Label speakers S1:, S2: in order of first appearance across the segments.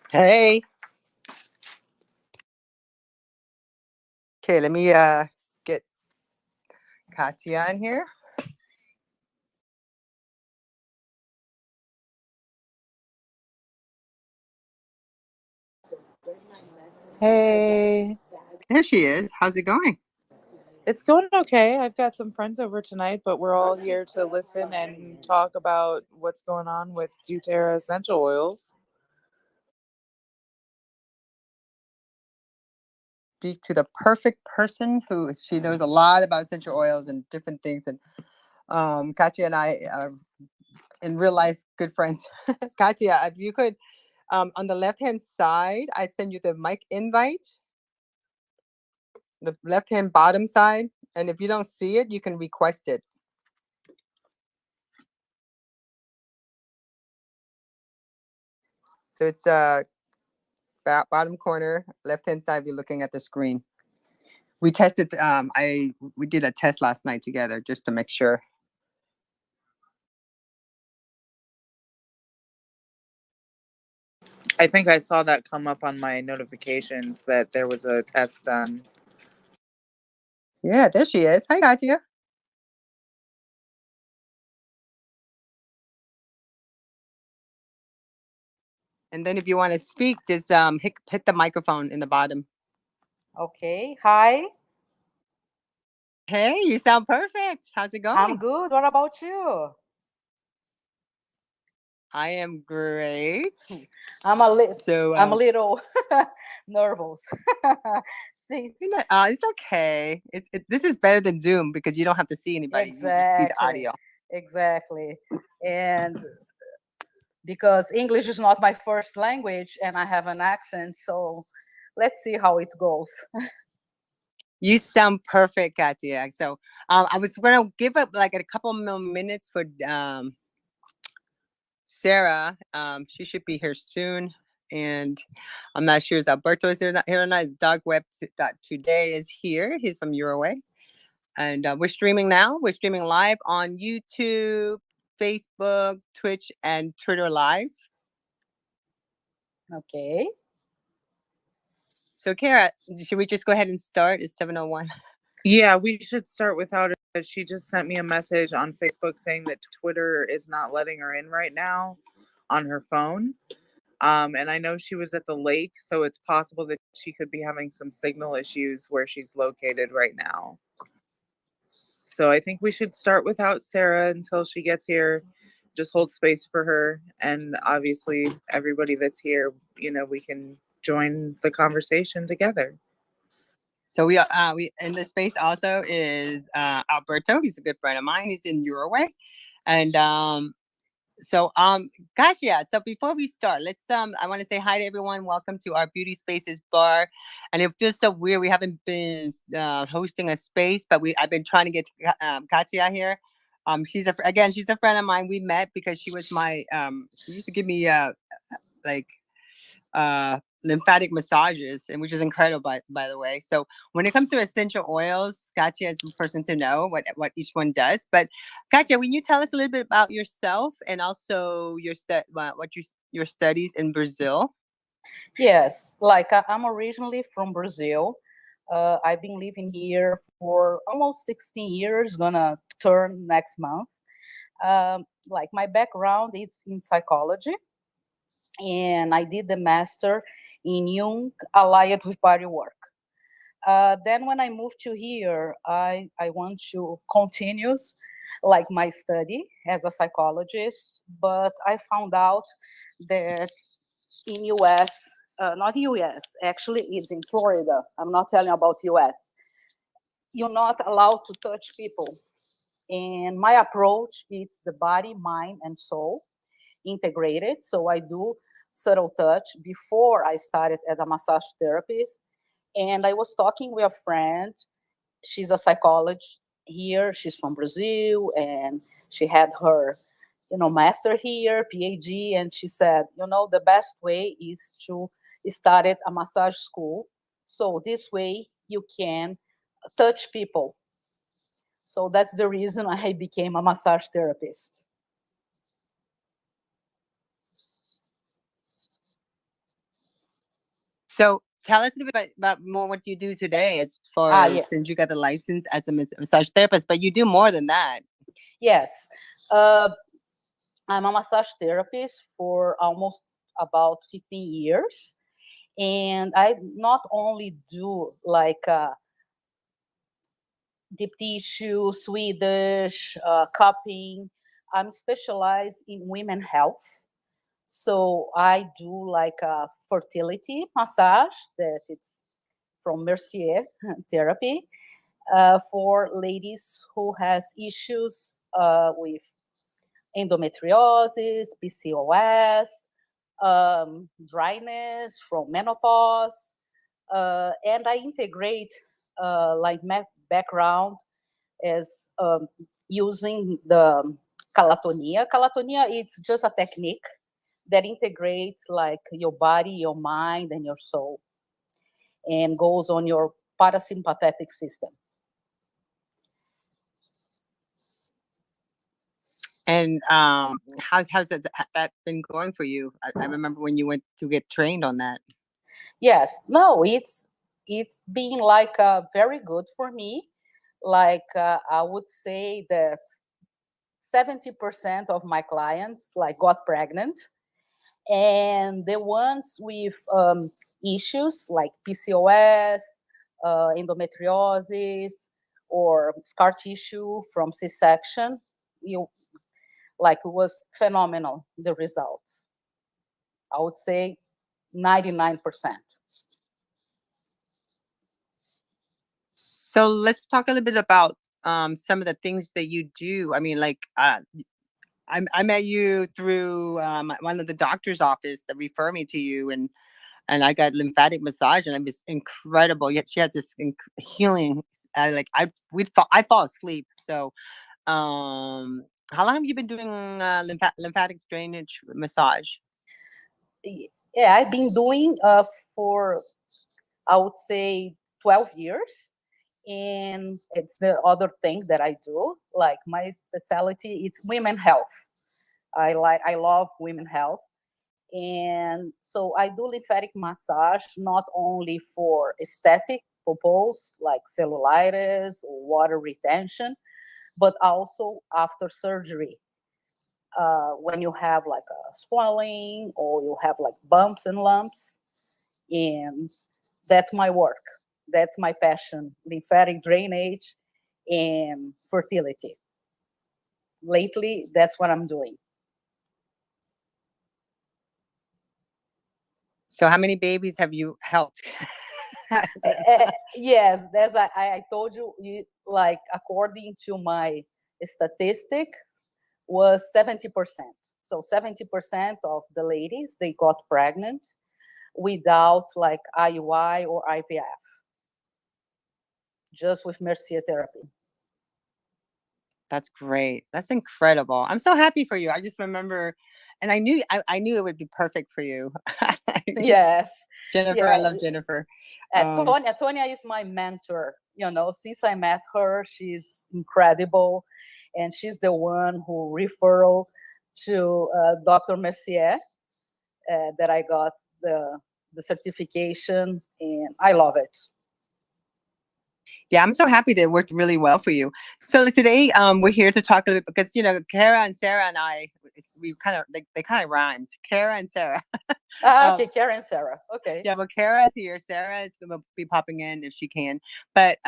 S1: Hey. Okay, let me get Katia in here.
S2: Hey,
S1: There she is. How's it going?
S2: it's going okay. I've got some friends over tonight, but we're all here to listen and talk about what's going on with doTERRA essential oils.
S1: Speak to the perfect person who she knows a lot about essential oils and different things. And Katia and I are in real life good friends. Katia, if you could, on the left hand side, I'd send you the mic invite, the left hand bottom side. And if you don't see it, you can request it. So it's bottom corner, left hand side. If you're looking at the screen. We tested. We did a test last night together just to make sure.
S2: I think I saw that come up on my notifications that there was a test done.
S1: Yeah, there she is. Hi, Katia. And then if you want to speak, just hit the microphone in the bottom.
S3: Okay. Hi.
S1: Hey, you sound perfect. How's it
S3: I'm
S1: going?
S3: good. What about you?
S1: I am great.
S3: I'm a little
S1: So
S3: I'm a little nervous. See,
S1: it's okay. This is better than Zoom because you don't have to see anybody. You just see the
S3: exactly.
S1: audio.
S3: Exactly. And because English is not my first language and I have an accent, so let's see how it goes.
S1: You sound perfect, Katia. So I was gonna give up like a couple more minutes for Sarah. She should be here soon. And I'm not sure if Alberto is here or not. His dog web today is here. He's from Uruguay. And we're streaming now. We're streaming live on YouTube, Facebook, Twitch, and Twitter Live.
S3: Okay.
S1: So, Cara, should we just go ahead and start? It's 7:01.
S2: Yeah, we should start without her. She just sent me a message on Facebook saying that Twitter is not letting her in right now on her phone. And I know she was at the lake, so it's possible that she could be having some signal issues where she's located right now. So I think we should start without Sarah until she gets here. Just hold space for her. And obviously, everybody that's here, we can join the conversation together.
S1: So we in the space also is Alberto. He's a good friend of mine. He's in Uruguay, and so gosh, yeah. So before we start, let's I want to say hi to everyone. Welcome to our Beauty Spaces bar. And it feels so weird. We haven't been hosting a space, but I've been trying to get Katia here. She's she's a friend of mine. We met because she was my she used to give me like lymphatic massages, and which is incredible by the way. So when it comes to essential oils, Katia is the person to know what each one does. But Katia, when you tell us a little bit about yourself and also your studies in Brazil.
S3: Yes, I'm originally from Brazil. I've been living here for almost 16 years, gonna turn next month. Like my background is in psychology, and I did the master in Jung allied with body work. Then when I moved to here, I want to continue like my study as a psychologist, but I found out that in US, not US, actually it's in Florida. I'm not telling about US. You're not allowed to touch people. And my approach is the body, mind, and soul integrated. So I do subtle touch before I started as a massage therapist. And I was talking with a friend. She's a psychologist here. She's from Brazil, and she had her, master here, PhD. And she said, the best way is to start at a massage school. So this way you can touch people. So that's the reason I became a massage therapist.
S1: So tell us a little bit about more what you do today, as far
S3: Ah,
S1: as
S3: yeah.
S1: since you got the license as a massage therapist, but you do more than that.
S3: Yes. I'm a massage therapist for almost about 15 years. And I not only do like deep tissue, Swedish, cupping, I'm specialized in women health. So I do like a fertility massage that it's from Mercier therapy for ladies who has issues with endometriosis, PCOS, dryness from menopause, and I integrate like my background as using the calatonia. Calatonia, it's just a technique that integrates like your body, your mind, and your soul, and goes on your parasympathetic system.
S1: And how's that been going for you? I remember when you went to get trained on that.
S3: Yes, no, it's been like very good for me. Like I would say that 70% of my clients like got pregnant, and the ones with issues like PCOS, endometriosis, or scar tissue from C-section, you like it was phenomenal. The results, I would say, 99%.
S1: So let's talk a little bit about some of the things that you do. I mean, like I met you through one of the doctor's office that referred me to you, and I got lymphatic massage, and it was incredible. Yet she has this healing. Like I fall asleep. So, how long have you been doing lymphatic drainage massage?
S3: Yeah, I've been doing for, I would say, 12 years. And it's the other thing that I do. Like my specialty, it's women health. I love women health. And so I do lymphatic massage not only for aesthetic purpose like cellulitis or water retention, but also after surgery. When you have like a swelling or you have like bumps and lumps, and that's my work. That's my passion: lymphatic drainage and fertility. Lately, that's what I'm doing.
S1: So, how many babies have you helped?
S3: Yes, as I told you, like according to my statistic, was 70%. So 70% of the ladies they got pregnant without like IUI or IVF, just with Mercier therapy.
S1: That's great. That's incredible. I'm so happy for you. I just remember, and I knew it would be perfect for you.
S3: Yes,
S1: Jennifer, I
S3: yeah.
S1: love Jennifer. Um,
S3: Tonya is my mentor. You know, since I met her, she's incredible, and she's the one who referred to Dr. Mercier that I got the certification, and I love it.
S1: Yeah, I'm so happy that it worked really well for you. So like, today, we're here to talk a little bit because Cara and Sarah and I, we kind of they kind of rhymes. Cara and Sarah.
S3: Okay, Cara and Sarah. Okay.
S1: Yeah, well, Kara's here. Sarah is going to be popping in if she can. But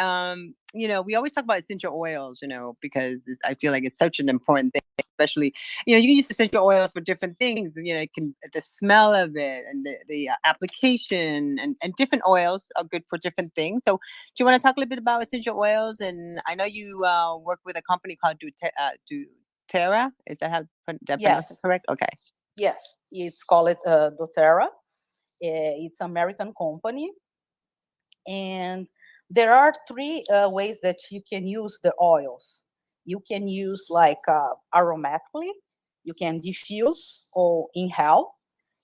S1: we always talk about essential oils, because I feel like it's such an important thing. Especially, you can use essential oils for different things. It can the smell of it and the application and different oils are good for different things. So, do you want to talk a little bit about essential oils? And I know you work with a company called doTERRA. Is that how did I pronounce it
S3: Yes.
S1: correct? Okay.
S3: Yes. It's called doTERRA. It's American company, and there are three ways that you can use the oils. You can use like aromatically, you can diffuse or inhale,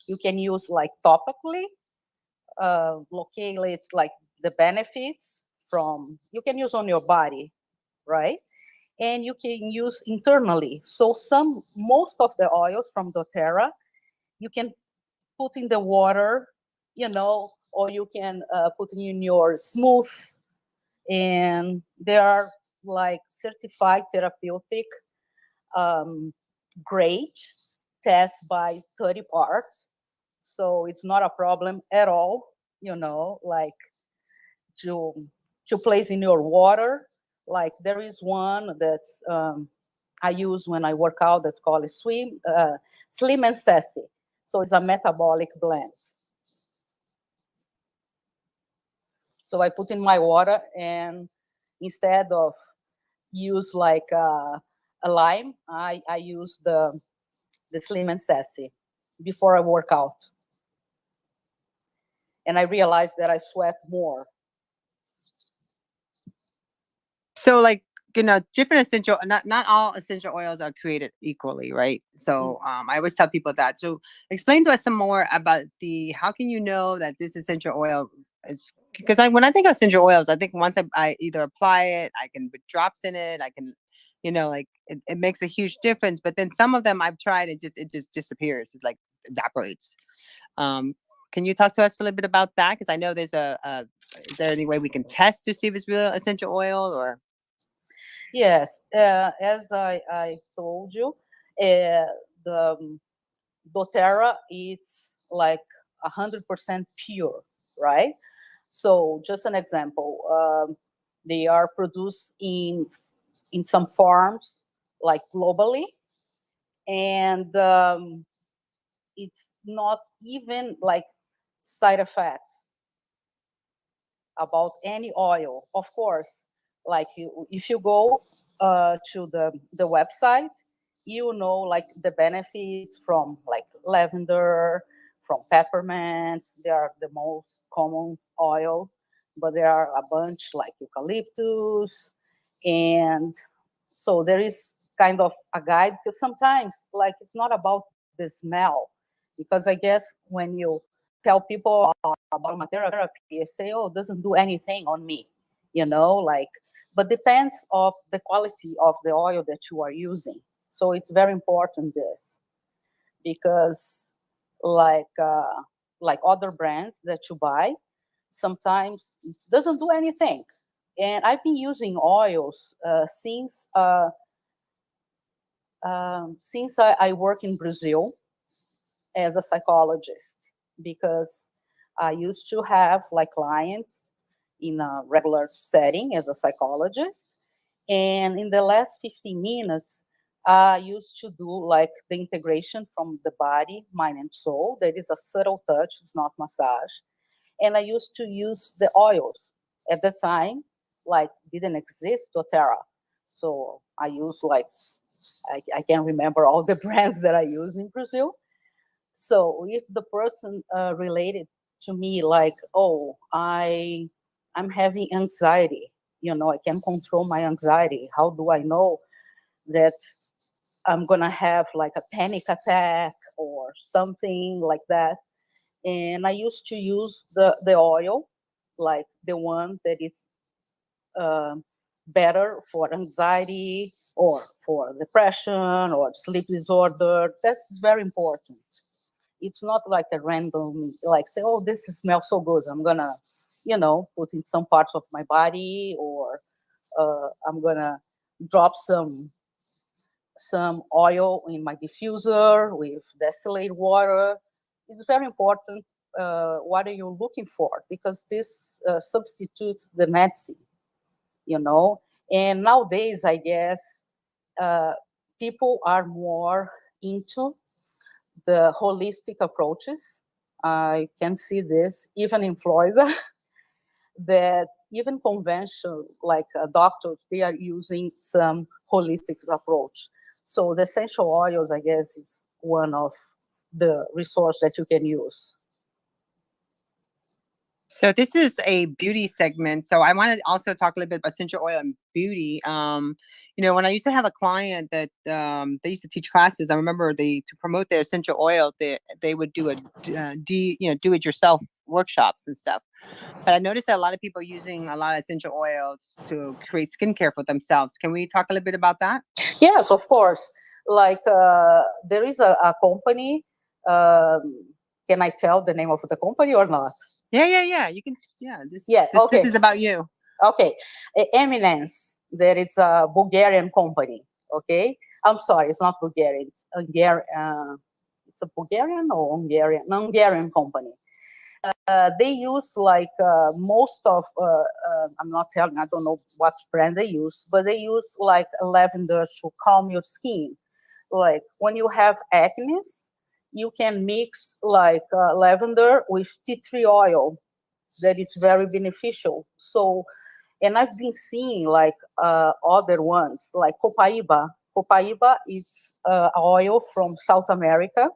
S3: you can use like topically, locate like the benefits from, you can use on your body, right? And you can use internally. So most of the oils from doTERRA, you can put in the water, or you can put in your smooth, and they are like certified therapeutic grade, test by 30 parts. So it's not a problem at all, like to place in your water. Like there is one that's I use when I work out, that's called Slim and Sassy. So it's a metabolic blend. So I put in my water, and instead of use like a lime, I use the Slim and Sassy before I work out. And I realized that I sweat more.
S1: So like, different essential, not all essential oils are created equally, right? So I always tell people that. So explain to us some more about how can you know that this essential oil is, because when I think of essential oils, I think once I either apply it, I can put drops in it, I can, like it makes a huge difference. But then some of them I've tried, it just disappears. It like evaporates. Can you talk to us a little bit about that? Because I know there's is there any way we can test to see if it's real essential oil or?
S3: Yes, as I told you, the doTERRA is like 100% pure, right? So just an example, they are produced in some farms, like globally, and it's not even like side effects about any oil. Of course, like if you go to the website, like the benefits from like lavender, from peppermint. They are the most common oil, but there are a bunch like eucalyptus, and so there is kind of a guide, because sometimes like it's not about the smell, because I guess when you tell people about aromatherapy, they say, oh, it doesn't do anything on me, like, but depends of the quality of the oil that you are using. So it's very important this, because like other brands that you buy, sometimes it doesn't do anything. And I've been using oils since I work in Brazil as a psychologist, because I used to have like clients in a regular setting as a psychologist. And in the last 15 minutes, I used to do like the integration from the body, mind, and soul. That is a subtle touch, it's not massage. And I used to use the oils. At the time, like didn't exist doTERRA. So I use like, I can't remember all the brands that I use in Brazil. So if the person related to me like, oh, I'm having anxiety, I can control my anxiety. How do I know that I'm gonna have like a panic attack or something like that? And I used to use the oil, like the one that is better for anxiety or for depression or sleep disorder. That's very important. It's not like a random, like say, oh, this smells so good, I'm gonna, put in some parts of my body, or I'm gonna drop some oil in my diffuser with distilled water. It's very important what are you looking for, because this substitutes the medicine, And nowadays, I guess, people are more into the holistic approaches. I can see this even in Florida, that even conventional, like doctors, they are using some holistic approach. So the essential oils, I guess, is one of the resource that you can use.
S1: So this is a beauty segment. So I want to also talk a little bit about essential oil and beauty. When I used to have a client that they used to teach classes, I remember to promote their essential oil, they would do do it yourself workshops and stuff. But I noticed that a lot of people are using a lot of essential oils to create skincare for themselves. Can we talk a little bit about that?
S3: Yes, of course. Like there is a company. Can I tell the name of the company or not?
S1: Yeah. You can. Yeah.
S3: Yeah,
S1: This
S3: okay.
S1: is about you.
S3: Okay, Eminence, that is a Bulgarian company. Okay, I'm sorry, it's not Bulgarian. It's Hungarian. It's a Bulgarian or Hungarian? Hungarian company. They use like most of. I'm not telling. I don't know what brand they use, but they use like lavender to calm your skin. Like when you have acne, you can mix like lavender with tea tree oil. That is very beneficial. So, and I've been seeing like other ones like copaiba. Copaiba is oil from South America,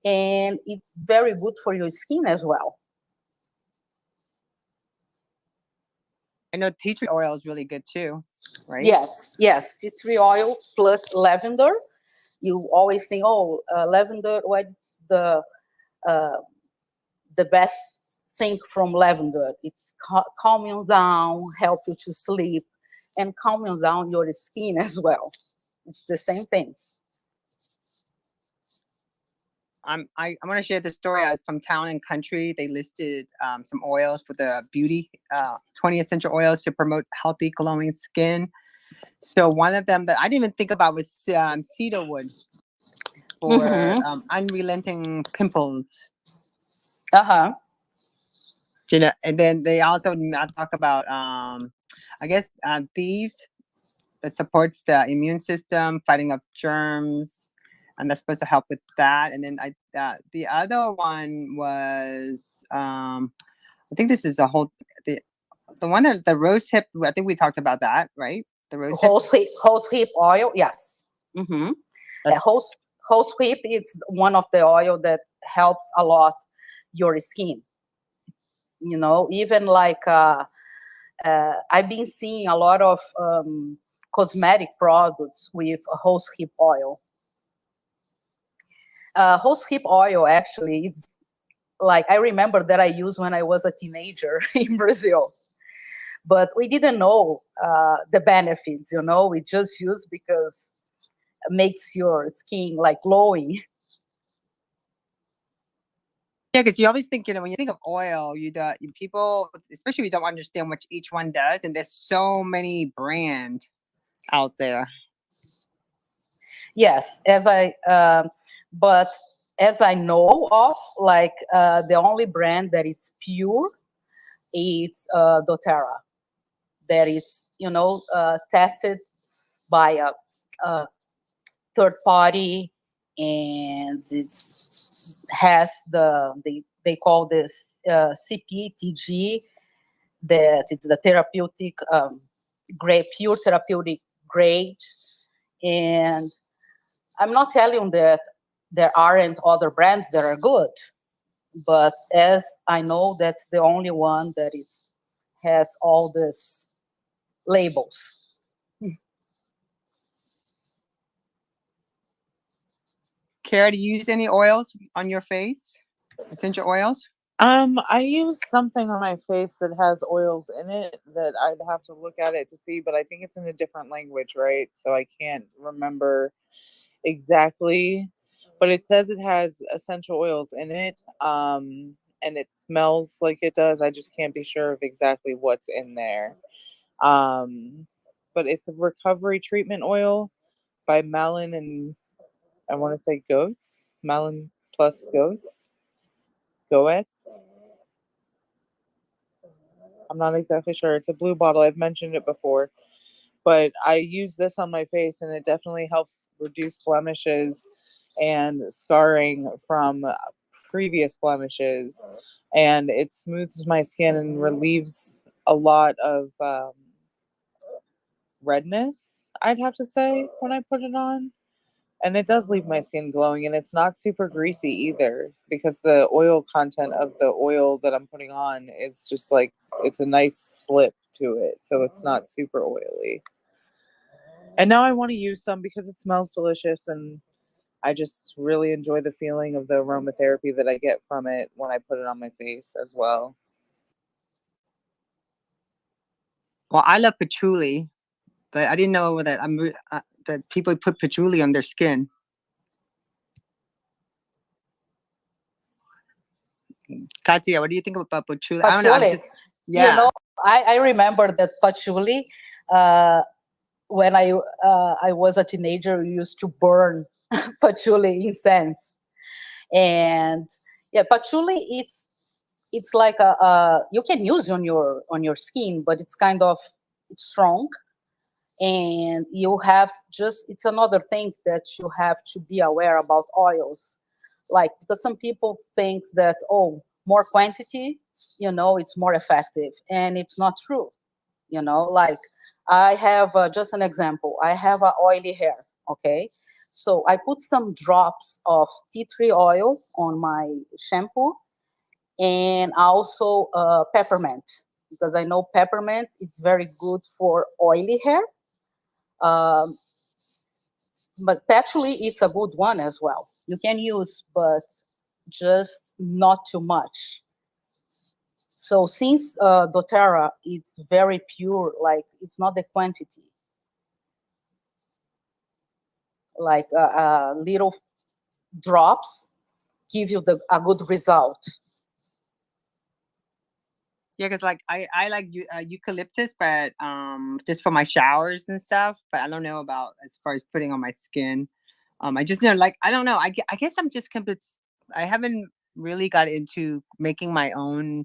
S3: and it's very good for your skin as well.
S1: I know tea tree oil is really good too, right?
S3: Yes, tea tree oil plus lavender. You always think, oh, lavender. What's uh, the best thing from lavender? It's calming down, help you to sleep, and calming down your skin as well. It's the same thing.
S1: I'm going to share the story. I was from Town and Country. They listed some oils for the beauty, 20 essential oils to promote healthy, glowing skin. So one of them that I didn't even think about was cedarwood for
S3: Mm-hmm.
S1: unrelenting pimples.
S3: Uh-huh.
S1: You know, and then they also talk about, I guess, thieves that supports the immune system, fighting off germs, and that's supposed to help with that. And then the other one was, I think this is a whole the one that the rose hip. I think we talked about that, right? The rose hip.
S3: Whole hip oil, yes. Mm-hmm.
S1: That's
S3: Whole hip is one of the oil that helps a lot your skin. You know, even like I've been seeing a lot of cosmetic products with whole hip oil. Whole hip oil actually is like I remember that I used when I was a teenager in Brazil, but we didn't know the benefits. You know, we just use because it makes your skin like glowing.
S1: yeah, because you always think, you know, when you think of oil, people, especially if you don't understand what each one does, and there's so many brand out there.
S3: Yes, but as I know of, like the only brand that is pure is doTERRA. That is, you know, tested by a third party, and it has they call this CPTG, that it's the therapeutic grade, pure therapeutic grade. And I'm not telling you that there aren't other brands that are good, but as I know, that's the only one that is has all these labels.
S1: Cara, do you use any oils on your face? Essential oils?
S2: I use something on my face that has oils in it that I'd have to look at it to see, but I think it's in a different language, right? So I can't remember exactly, but it says it has essential oils in it. And it smells like it does. I just can't be sure of exactly what's in there. But it's a recovery treatment oil by Malin and I want to say goats. Malin plus goats. Goets. I'm not exactly sure. It's a blue bottle. I've mentioned it before. But I use this on my face and it definitely helps reduce blemishes and scarring from previous blemishes. And it smooths my skin and relieves a lot of redness, I'd have to say, when I put it on. And it does leave my skin glowing, and it's not super greasy either because the oil content of the oil that I'm putting on is just like it's a nice slip to it, so it's not super oily. And now I want to use some because it smells delicious, and I just really enjoy the feeling of the aromatherapy that I get from it when I put it on my face as well.
S1: Well, I love patchouli, but I didn't know that that people put patchouli on their skin. Katia, what do you think about patchouli? I don't know.
S3: Patchouli. You
S1: Yeah.
S3: know, I remember that patchouli. Uh, when I was a teenager, we used to burn patchouli incense, and yeah, patchouli. It's like a you can use on your skin, but it's kind of it's strong, and you have just it's another thing that you have to be aware about oils, like because some people think that oh more quantity, it's more effective, and it's not true. Like I have just an example. I have a oily hair, okay? So I put some drops of tea tree oil on my shampoo, and also peppermint, because I know peppermint it's very good for oily hair. um, but actually it's a good one as well, you can use, but just not too much. So since doTERRA it's very pure, like it's not the quantity, like little drops give you a good result.
S1: Yeah, because like I like eucalyptus, but just for my showers and stuff. But I don't know about as far as putting on my skin. I just like I don't know. I guess I'm just I haven't really got into making my own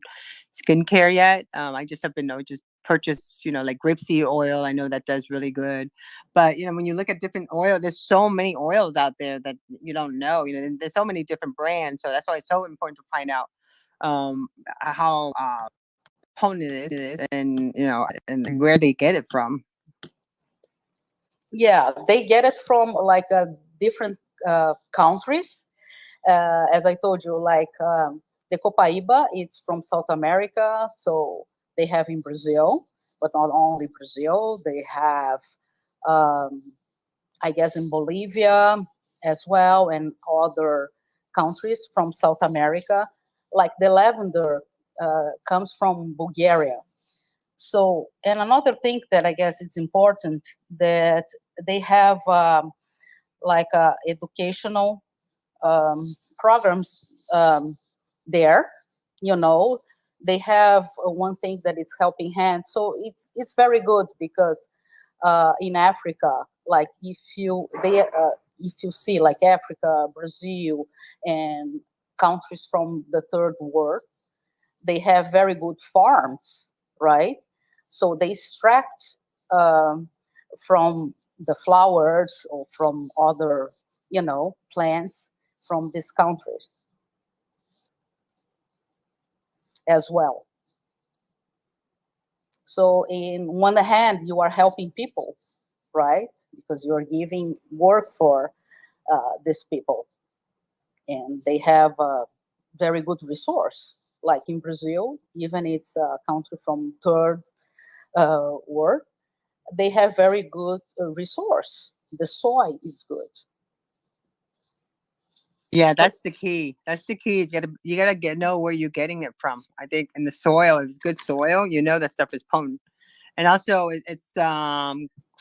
S1: skincare yet. I just have been just purchase like grapeseed oil. I know that does really good, but when you look at different oil, there's so many oils out there that you don't know. And there's so many different brands, so that's why it's so important to find out how potent it is, and and where they get it from.
S3: Yeah, they get it from like different countries. As I told you, like the Copaíba, it's from South America, so they have in Brazil, but not only Brazil, they have, um, I guess, in Bolivia as well, and other countries from South America. Like the lavender comes from Bulgaria. So, and another thing that I guess is important that they have like educational um, programs there. You know, they have one thing that is helping hand. So it's very good because in Africa, like if you see like Africa, Brazil, and countries from the third world, they have very good farms, right? So they extract um, from the flowers or from other, plants from these countries as well. So in one hand, you are helping people, right? Because you're giving work for these people, and they have a very good resource. Like in Brazil, even it's a country from third world, they have very good resource. The soil is good.
S1: Yeah, that's the key. That's the key. You gotta know where you're getting it from. I think in the soil, if it's good soil, that stuff is potent, and also it's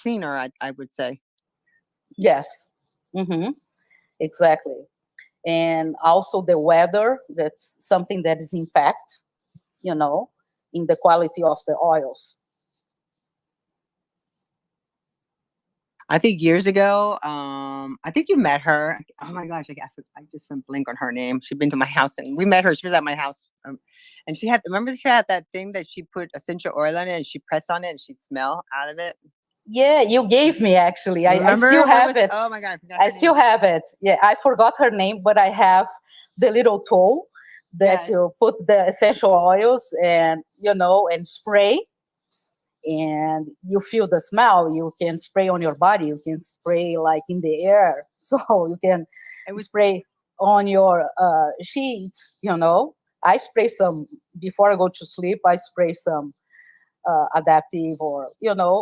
S1: cleaner. I would say.
S3: Yes, hmm exactly. And also the weather, that's something that is impact, you know, in the quality of the oils.
S1: I think years ago, I think you met her. Oh my gosh, I just went blank on her name. She'd been to my house and we met her. She was at my house. And remember she had that thing that she put essential oil on it and she pressed on it and she'd smell out of it.
S3: Yeah, you gave me actually. I still
S1: Remember
S3: have it.
S1: oh my God, I forgot
S3: I
S1: her
S3: still
S1: name.
S3: have it. Yeah, I forgot her name, but I have the little tool that
S1: Yes.
S3: you put the essential oils and and spray, and you feel the smell. You can spray on your body. You can spray like in the air, so you can
S1: It was
S3: spray on your sheets. I spray some before I go to sleep. I spray some adaptive or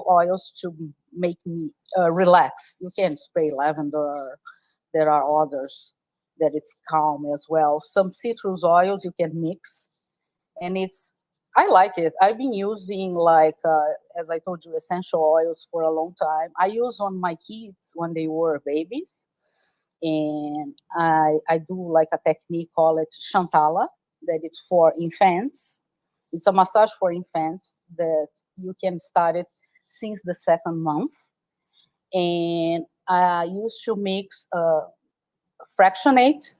S3: oils to make me relax. You can spray lavender. There are others that it's calm as well. Some citrus oils you can mix, and I like it. I've been using like as I told you, essential oils for a long time. I use on my kids when they were babies, and I do like a technique called Chantala. that it's for infants. It's a massage for infants that you can start it since the second month. And I used to mix fractionate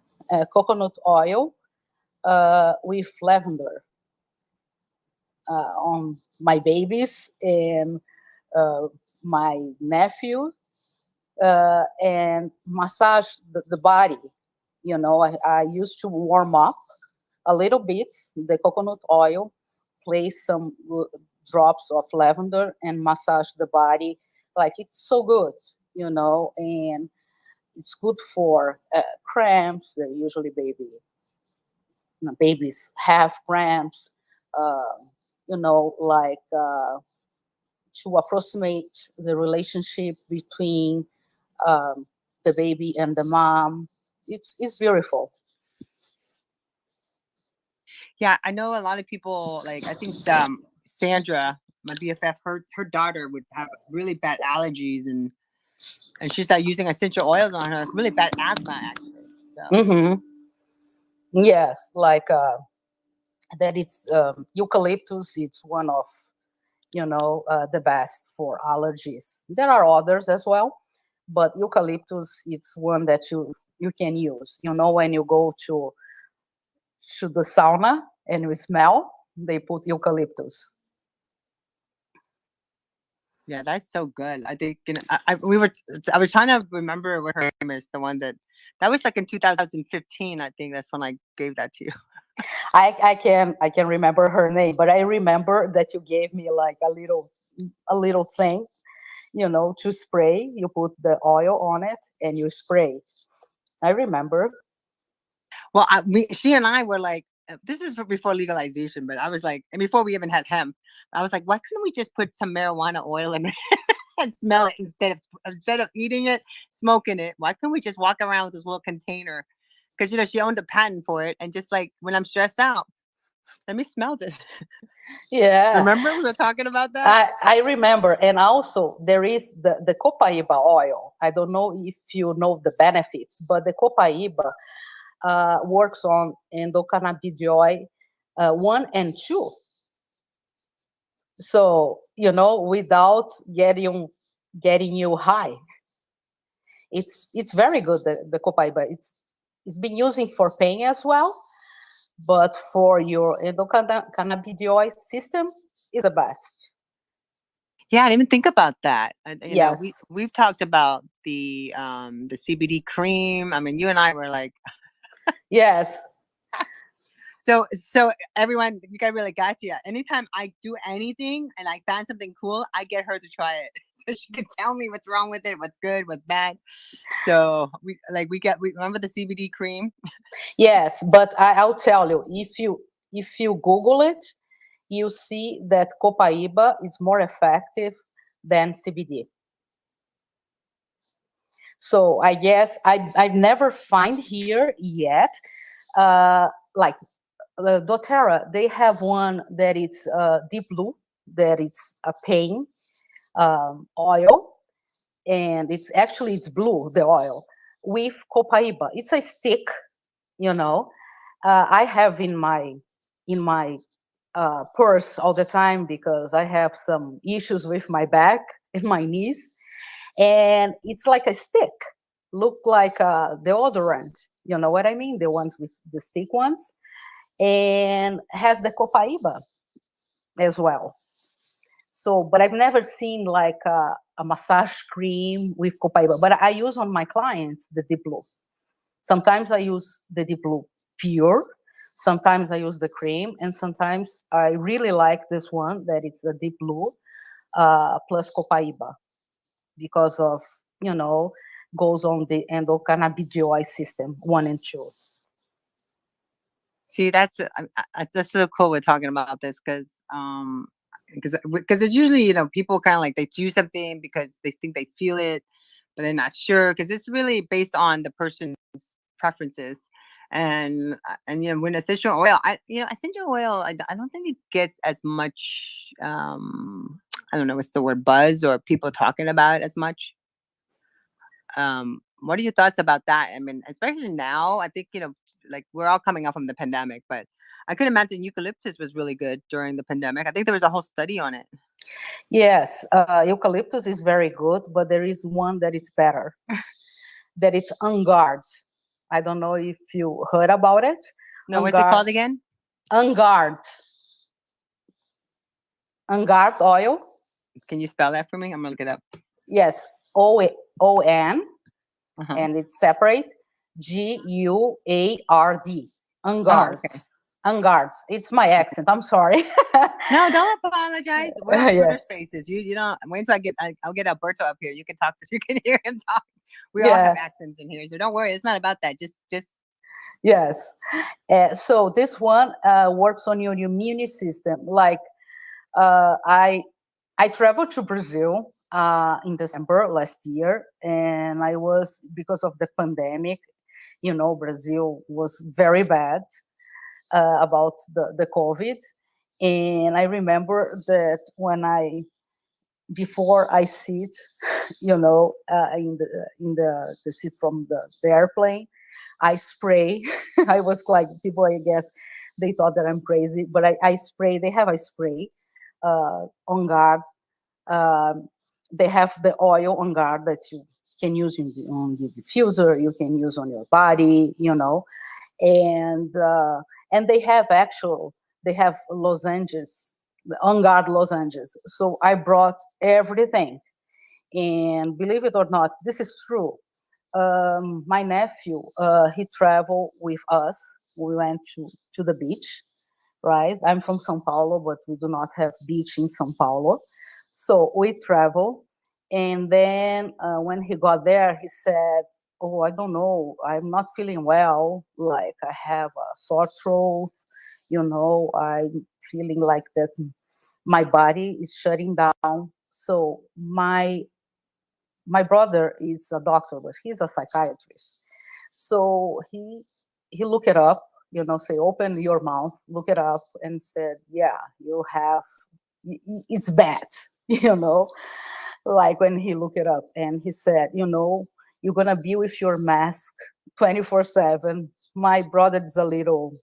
S3: coconut oil with lavender on my babies and my nephew, and massage the body. I used to warm up a little bit the coconut oil, place some drops of lavender, and massage the body. Like, it's so good, and it's good for cramps. Usually babies have cramps, uh, like to approximate the relationship between um, the baby and the mom. It's beautiful.
S1: Yeah, I know a lot of people, like, I think Sandra, my BFF, her daughter would have really bad allergies, and she started using essential oils on her, really bad asthma actually. So
S3: Hmm. Yes, like that. It's eucalyptus. It's one of the best for allergies. There are others as well, but eucalyptus, it's one that you can use. When you go to the sauna and you smell, they put eucalyptus.
S1: yeah, that's so good. I think I was trying to remember what her name is. The one that was like in 2015. I think that's when I gave that to you.
S3: I can remember her name, but I remember that you gave me like a little thing, to spray. You put the oil on it and you spray. I remember.
S1: Well, she and I were like, this is before legalization, but I was like, and before we even had hemp, I was like, why couldn't we just put some marijuana oil in it and smell it instead of eating it, smoking it? Why couldn't we just walk around with this little container? Because she owned a patent for it, and just like when I'm stressed out, let me smell this.
S3: Yeah,
S1: Remember we were talking about that?
S3: I remember. And also there is the copaiba oil. I don't know if you know the benefits, but the copaiba works on endocannabinoid 1 and 2. So, without getting you high. It's very good, the copaiba. It's been using for pain as well, but for your endocannabinoid system is the best.
S1: Yeah, I didn't even think about that.
S3: Yes.
S1: We've talked about the CBD cream. I mean, you and I were like,
S3: Yes.
S1: so everyone, you guys really got you. Anytime I do anything and I find something cool, I get her to try it so she can tell me what's wrong with it, what's good, what's bad. So we remember the CBD cream.
S3: Yes, but I'll tell you, if you Google it, you see that copaiba is more effective than CBD. So I guess I've never find here yet. Like doTERRA, they have one that it's deep blue, that it's a pain oil, and it's blue, the oil, with copaiba. It's a stick, you know. I have in my purse all the time because I have some issues with my back and my knees, and it's like a stick, look like a deodorant. You know what I mean? The ones with the stick ones, and has the copaiba as well. So, but I've never seen like a massage cream with copaiba. But I use on my clients the Deep Blue. Sometimes I use the Deep Blue pure. Sometimes I use the cream, and sometimes I really like this one that it's a Deep Blue plus copaiba because of goes on the endocannabinoid system 1 and 2.
S1: See, that's so cool. We're talking about this because it's usually people kind of like they do something because they think they feel it, but they're not sure because it's really based on the person's preferences. And when essential oil, essential oil, I don't think it gets as much I don't know what's the word, buzz, or people talking about it as much. What are your thoughts about that? I mean, especially now, I think like we're all coming out from the pandemic, but I could imagine eucalyptus was really good during the pandemic. I think there was a whole study on it.
S3: Yes, eucalyptus is very good, but there is one that is better. That it's Ungard. I don't know if you heard about it.
S1: No, what's it called again?
S3: Ungard. Ungard oil.
S1: Can you spell that for me? I'm gonna look it up.
S3: Yes, O-N,
S1: Uh-huh.
S3: and it's separate. G-U-A-R-D. Ungard.
S1: Oh, okay.
S3: Ungard. It's my accent. I'm sorry.
S1: No, don't apologize. We're on
S3: Yeah.
S1: Twitter Spaces. You don't wait until I'll get Alberto up here. You can talk to you can hear him talk. We all
S3: Yeah.
S1: have accents in here, so don't worry. It's not about that. Just
S3: Yes. So this one works on your immune system. Like I traveled to Brazil in December last year, and I was, because of the pandemic, Brazil was very bad about the COVID. And I remember that before I sit, in the seat from the airplane, I spray. I was like, people, I guess, they thought that I'm crazy, but I spray. They have a spray on guard. They have the oil on guard that you can use on the diffuser. You can use on your body, and they have lozenges, the on guard lozenges. So I brought everything, and believe it or not, this is true. My nephew, he traveled with us. We went to the beach, right? I'm from São Paulo, but we do not have beach in São Paulo. So we travel. And then when he got there, he said, oh, I don't know, I'm not feeling well. Like I have a sore throat, I'm feeling like that my body is shutting down. So my brother is a doctor, but he's a psychiatrist. So he looked it up, say, open your mouth, look it up, and said, yeah, it's bad, like when he looked it up. And he said, you're going to be with your mask 24/7. My brother is a little,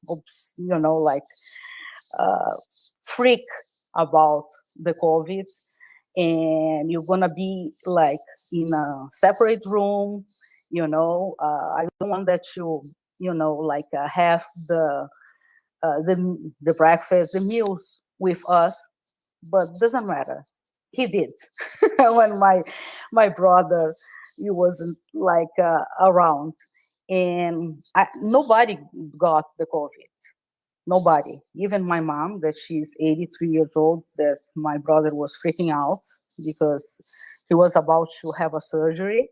S3: like freak about the COVID, and you're gonna be like in a separate room. I don't want that like have the breakfast, the meals with us, but doesn't matter. He did. When my brother, he wasn't like around, and nobody got the COVID. Nobody, even my mom, that she's 83 years old, that my brother was freaking out because he was about to have a surgery.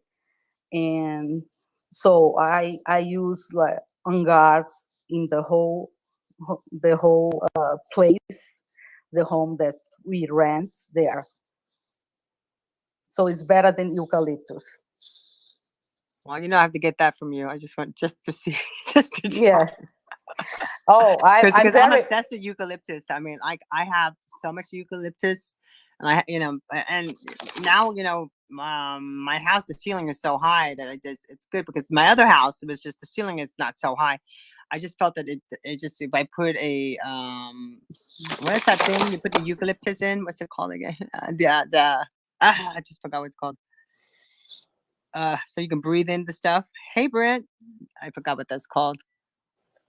S3: And so I use like on guard in the whole place, the home that we rent there. So it's better than eucalyptus.
S1: well, I have to get that from you. I just want just to see, just to try.
S3: Yeah. Oh,
S1: Because I'm
S3: very
S1: obsessed with eucalyptus. I mean, like I have so much eucalyptus, and and now my house, the ceiling is so high that it's good, because my other house, it was just the ceiling is not so high. I just felt that it just, if I put a what is that thing you put the eucalyptus in? What's it called again? I just forgot what it's called. So you can breathe in the stuff. Hey, Brent, I forgot what that's called.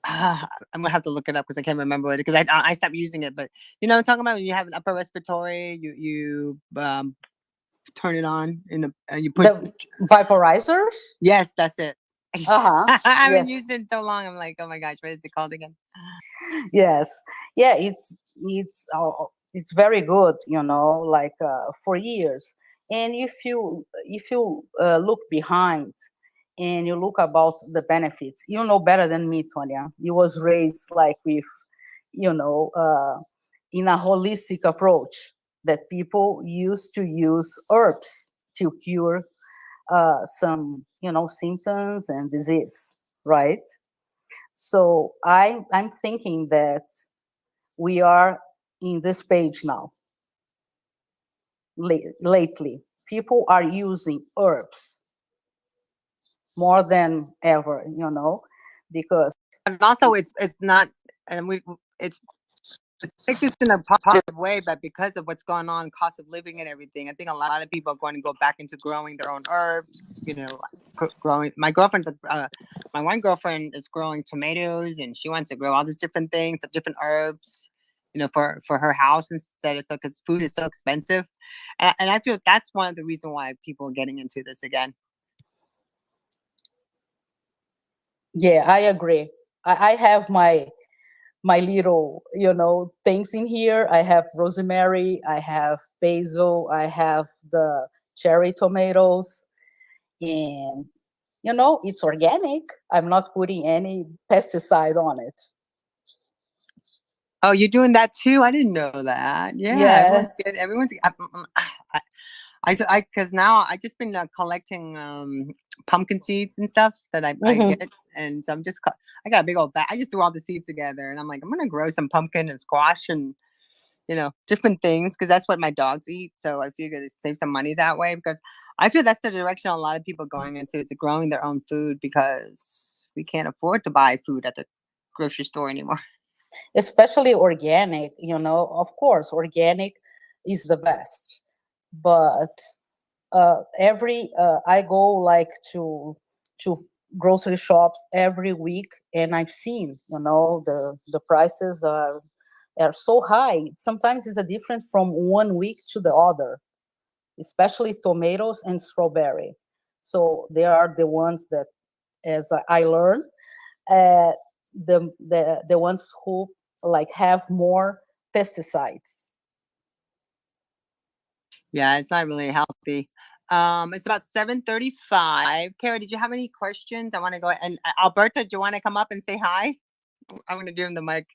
S1: I'm gonna have to look it up because I can't remember it, because I stopped using it. But what I'm talking about, when you have an upper respiratory, you turn it on you put
S3: the vaporizers.
S1: yes, that's it.
S3: Uh-huh.
S1: I
S3: Yeah.
S1: haven't used it in so long. I'm like, oh my gosh, what is it called again?
S3: Yes. Yeah, it's very good, like for years. And if you look behind and you look about the benefits, you know better than me, Tonya. You was raised like with, in a holistic approach, that people used to use herbs to cure some, symptoms and disease, right? So I'm thinking that we are in this page now. Lately, people are using herbs more than ever, because
S1: And also, it's not, and it's take this in a positive way, but because of what's going on, cost of living and everything, I think a lot of people are going to go back into growing their own herbs. Growing. My one girlfriend is growing tomatoes, and she wants to grow all these different things, different herbs, for her house instead of so because food is so expensive, and I feel that's one of the reasons why people are getting into this again.
S3: Yeah, I agree. I have my little, things in here. I have rosemary, I have basil, I have the cherry tomatoes, and it's organic. I'm not putting any pesticide on it.
S1: Oh, you're doing that too? I didn't know that. Yeah,
S3: Yeah.
S1: everyone's good. Everyone's. Because now I just been collecting pumpkin seeds and stuff that I
S3: Hmm.
S1: get, and so I got a big old bag. I just threw all the seeds together, and I'm like, I'm gonna grow some pumpkin and squash and different things because that's what my dogs eat. So I figured to save some money that way because I feel that's the direction a lot of people are going into is growing their own food because we can't afford to buy food at the grocery store anymore.
S3: Especially organic, of course, organic is the best. But every I go like to grocery shops every week, and I've seen, the prices are so high. Sometimes it's a difference from one week to the other, especially tomatoes and strawberry. So they are the ones that, as I learned, uh, the ones who like have more pesticides.
S1: Yeah, it's not really healthy. It's about 7:35. Cara, did you have any questions? I want to go and Alberto, do you want to come up and say hi? I'm gonna give him the mic.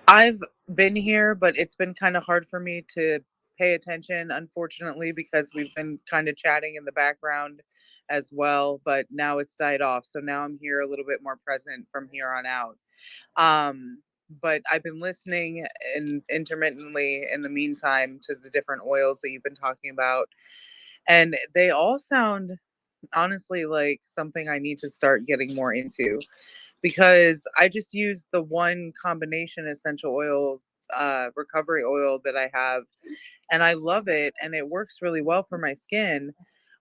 S2: I've been here, but it's been kind of hard for me to pay attention, unfortunately, because we've been kind of chatting in the background as well. But now it's died off. So now I'm here a little bit more present from here on out. Um, but I've been listening intermittently in the meantime to the different oils that you've been talking about. And they all sound honestly like something I need to start getting more into because I just use the one combination essential oil, recovery oil that I have, and I love it, and it works really well for my skin.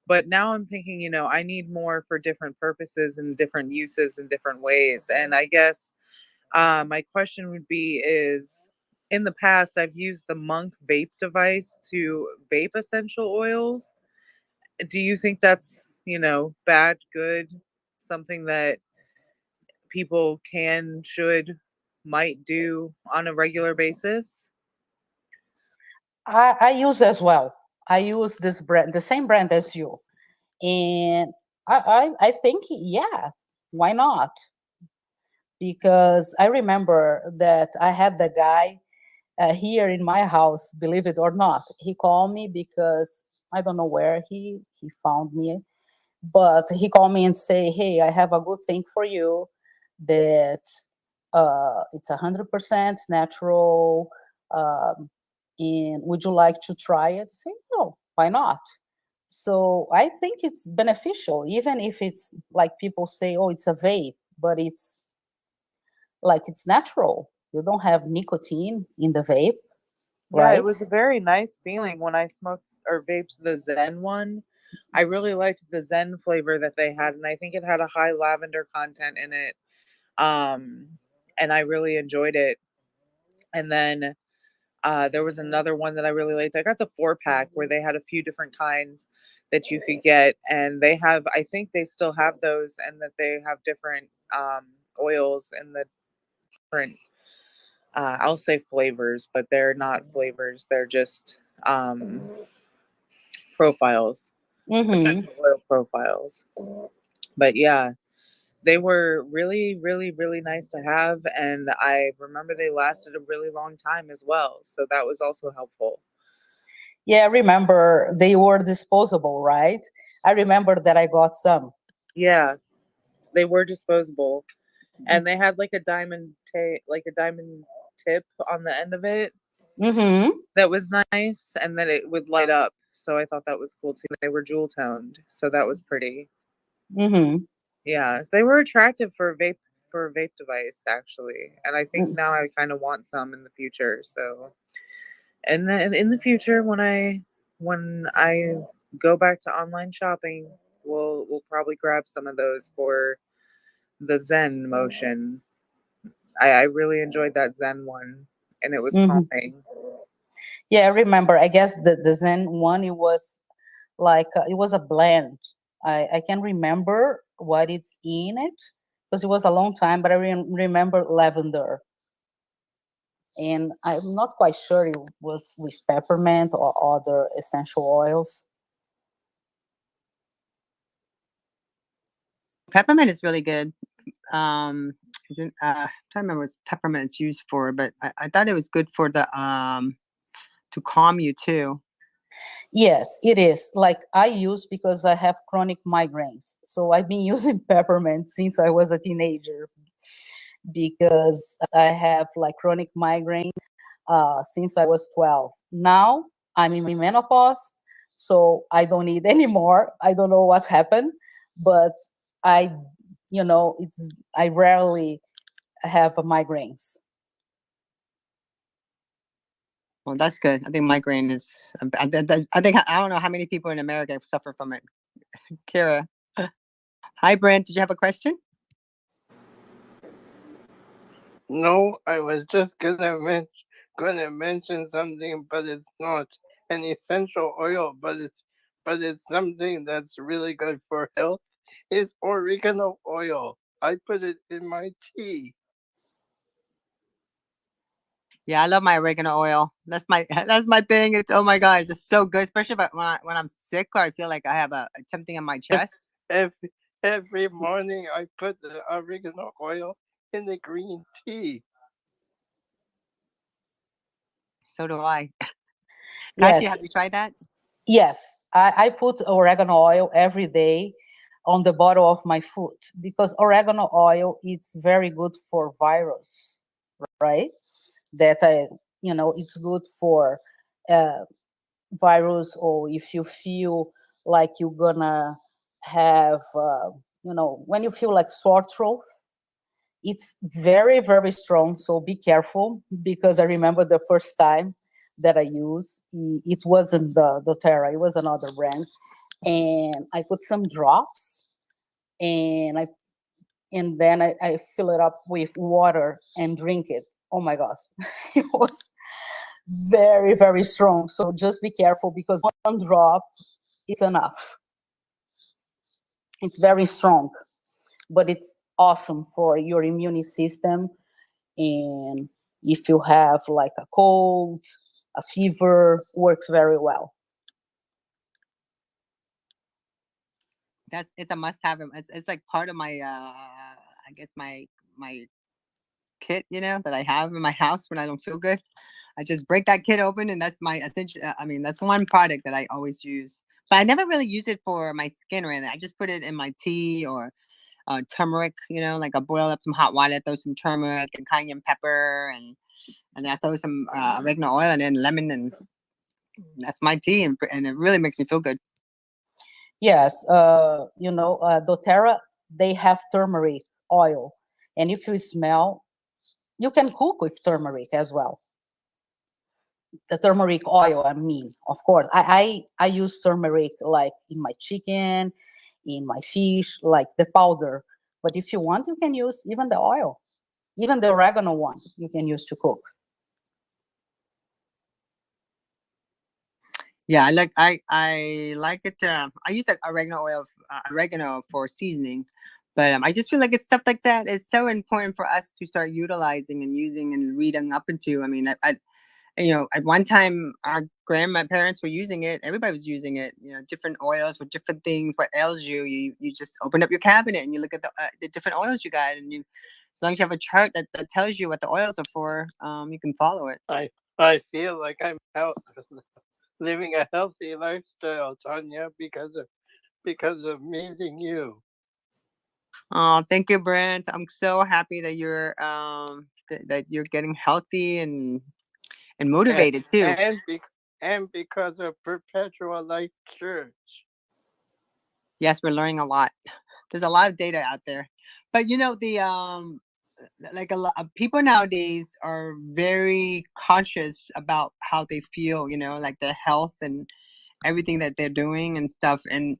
S2: But now I'm thinking, I need more for different purposes and different uses in different ways. And I guess my question would be is in the past, I've used the Monk vape device to vape essential oils. Do you think that's, bad, good, something that people might do on a regular basis?
S3: I use as well. I use this brand, the same brand as you, and I think, yeah, why not? Because I remember that I had the guy here in my house, believe it or not. He called me because I don't know where he found me, but he called me and say, "Hey, I have a good thing for you. That it's 100% natural. And would you like to try it?" I say, "No, why not?" So I think it's beneficial, even if it's like people say, "Oh, it's a vape," but it's like it's natural. You don't have nicotine in the vape,
S2: Yeah, it
S3: right?
S2: was a very nice feeling when I smoked or vaped the Zen one. I really liked the Zen flavor that they had, and I think it had a high lavender content in it. Um, and I really enjoyed it. And then there was another one that I really liked. I got the 4-pack where they had a few different kinds that you could get, and I think they still have those, and that they have different oils and the different, I'll say flavors, but they're not flavors. They're just profiles,
S3: Mm-hmm.
S2: essential oil profiles. But yeah, they were really, really, really nice to have. And I remember they lasted a really long time as well. So that was also helpful.
S3: Yeah, I remember they were disposable, right? I remember that I got some.
S2: Yeah, they were disposable. And they had like a diamond tip on the end of it
S3: Mm-hmm.
S2: that was nice, and then it would light up. So I thought that was cool too. They were jewel toned, so that was pretty.
S3: Mm-hmm.
S2: Yeah, so they were attractive for for a vape device actually, and I think
S3: Mm.
S2: now I kind of want some in the future. So, and then in the future when I go back to online shopping, we'll probably grab some of those for the Zen motion. I really enjoyed that Zen one, and it was
S3: Mhm.
S2: calming.
S3: Yeah, I remember. I guess the Zen one, it was like it was a blend. I can remember what it's in it because it was a long time, but I remember lavender, and I'm not quite sure it was with peppermint or other essential oils.
S1: Peppermint is really good. Isn't I'm trying to remember what peppermint is used for, but I thought it was good for the to calm you too.
S3: Yes, it is. Like I use because I have chronic migraines. So I've been using peppermint since I was a teenager because I have like chronic migraine since I was 12. Now I'm in menopause, so I don't need anymore. I don't know what happened, but I, it's I rarely have migraines.
S1: Well, that's good. I think migraine is. I think I don't know how many people in America suffer from it. Kara, hi, Brent. Did you have a question?
S4: No, I was just gonna mention something, but it's not an essential oil, but it's something that's really good for health. It's oregano oil. I put it in my tea.
S1: Yeah, I love my oregano oil. That's my that's my thing. It's oh my gosh, it's so good, especially when I'm sick or I feel like I have something in my chest.
S4: Every every morning I put the oregano oil in the green tea.
S1: So do I. Kachi,
S3: Yes,
S1: have you tried that?
S3: yes. I put oregano oil every day on the bottom of my food because oregano oil it's very good for virus, right? That it's good for uh, virus, or if you feel like you're gonna have when you feel like sore throat, it's very very strong, so be careful because I remember the first time that I used it wasn't the Terra, it was another brand, and I put some drops, and I fill it up with water and drink it. Oh my gosh, it was very very strong, so just be careful because one drop is enough. It's very strong, but it's awesome for your immune system, and if you have like a cold, a fever, works very well.
S1: That's it's a must have. It's like part of my I guess my kit, that I have in my house when I don't feel good. I just break that kit open, and that's my essential. I mean, that's one product that I always use. But I never really use it for my skin or anything. I just put it in my tea or turmeric. Like I boil up some hot water, throw some turmeric and cayenne pepper, and then I throw some oregano oil and then lemon, and that's my tea, and it really makes me feel good.
S3: Yes, doTERRA, they have turmeric oil, and if you smell, you can cook with turmeric as well. The turmeric oil, I mean, of course. I use turmeric like in my chicken, in my fish, like the powder. But if you want, you can use even the oil, even the oregano one you can use to cook.
S1: Yeah, I like it. I use like oregano for seasoning, but I just feel like it's stuff like that. It's so important for us to start utilizing and using and reading up into. I mean, at one time our grandparents were using it. Everybody was using it. Different oils for different things. What ails you? You just open up your cabinet and you look at the different oils you got, and as long as you have a chart that tells you what the oils are for, you can follow it.
S4: I feel like I'm living a healthy lifestyle, Tonya, because of meeting you.
S1: Oh, thank you, Brent. I'm so happy that that you're getting healthy and
S4: and
S1: motivated too.
S4: and, be, and because of Perpetual Life Church.
S1: Yes, we're learning a lot. There's a lot of data out there. But the like a lot of people nowadays are very conscious about how they feel, like their health and everything that they're doing and stuff. And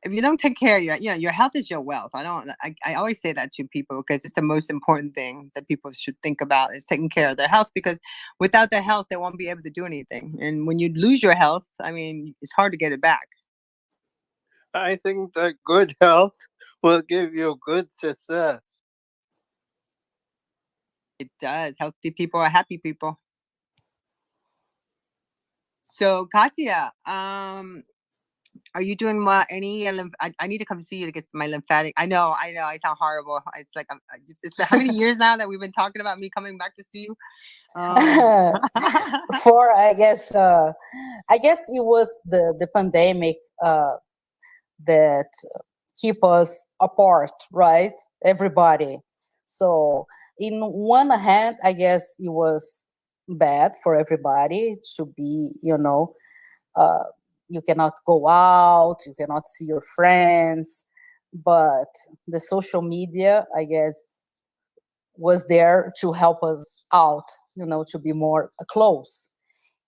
S1: if you don't take care of your health is your wealth. I always say that to people because it's the most important thing that people should think about is taking care of their health, because without their health, they won't be able to do anything. And when you lose your health, I mean, it's hard to get it back.
S4: I think that good health will give you good success.
S1: It does. Healthy people are happy people. So, Katia, are you doing any I need to come see you to get my lymphatic. I know, I sound horrible. It's like it's how many years now that we've been talking about me coming back to see you?
S3: For I guess it was the pandemic that keep us apart, right? Everybody. So in one hand, I guess it was bad for everybody to be, uh, you cannot go out, you cannot see your friends, but the social media, I guess, was there to help us out, to be more close.